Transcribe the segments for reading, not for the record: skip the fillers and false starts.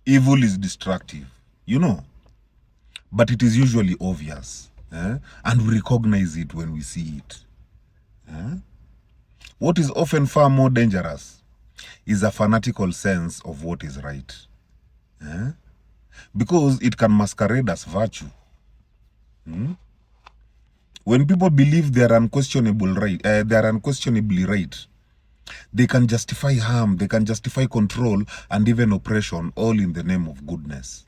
Evil is destructive, but it is usually obvious, and we recognize it when we see it. What is often far more dangerous is a fanatical sense of what is right, because it can masquerade as virtue. When people believe they are unquestionably right, they can justify harm, they can justify control, and even oppression, all in the name of goodness.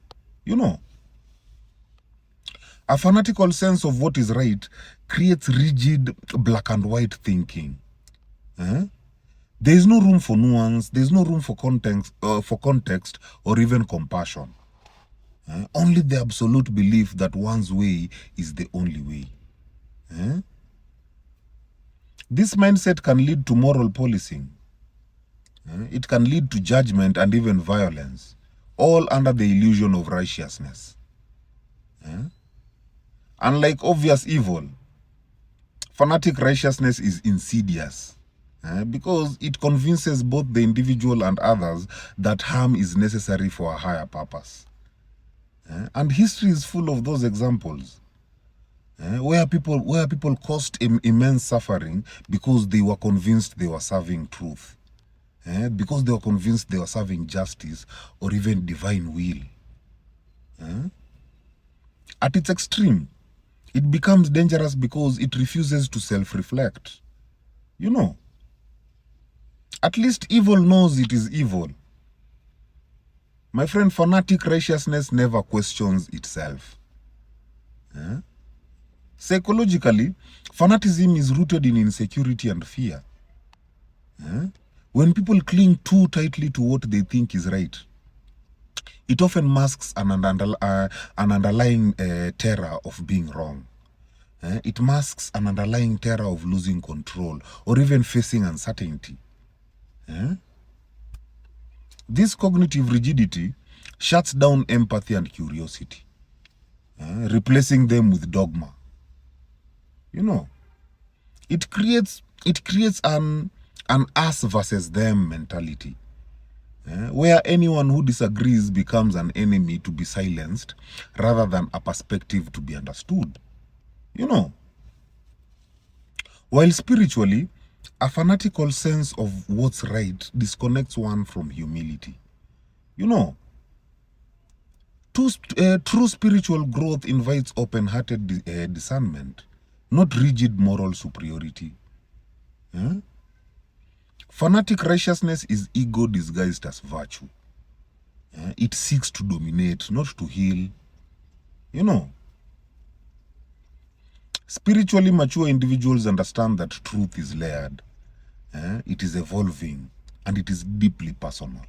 A fanatical sense of what is right creates rigid black and white thinking. There is no room for nuance, there is no room for context or even compassion. Only the absolute belief that one's way is the only way. This mindset can lead to moral policing. It can lead to judgment and even violence, all under the illusion of righteousness. Unlike obvious evil, fanatic righteousness is insidious, because it convinces both the individual and others that harm is necessary for a higher purpose. And history is full of those examples, where people caused immense suffering because they were convinced they were serving truth, because they were convinced they were serving justice or even divine will. At its extreme, it becomes dangerous because it refuses to self-reflect. At least evil knows it is evil. My friend, fanatic righteousness never questions itself. Psychologically, fanaticism is rooted in insecurity and fear. When people cling too tightly to what they think is right, it often masks an underlying terror of being wrong. It masks an underlying terror of losing control or even facing uncertainty. This cognitive rigidity shuts down empathy and curiosity, replacing them with dogma. It creates an us versus them mentality, where anyone who disagrees becomes an enemy to be silenced rather than a perspective to be understood. While spiritually, a fanatical sense of what's right disconnects one from humility. True spiritual growth invites open-hearted discernment, not rigid moral superiority. Fanatic righteousness is ego disguised as virtue. It seeks to dominate, not to heal. Spiritually mature individuals understand that truth is layered, it is evolving, and it is deeply personal.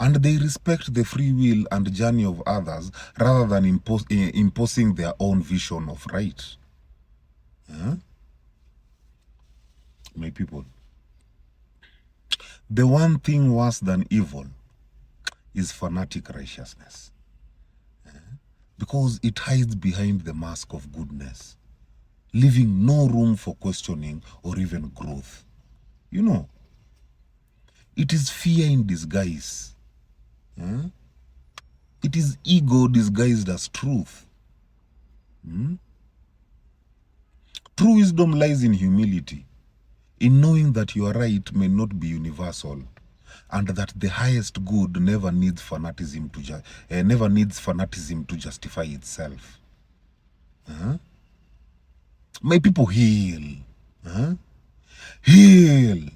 And they respect the free will and journey of others rather than imposing their own vision of right. My people, the one thing worse than evil is fanatic righteousness, because it hides behind the mask of goodness, leaving no room for questioning or even growth. It is fear in disguise. It is ego disguised as truth. True wisdom lies in humility, in knowing that your right may not be universal, and that the highest good never needs fanaticism to justify itself. May people heal. Heal.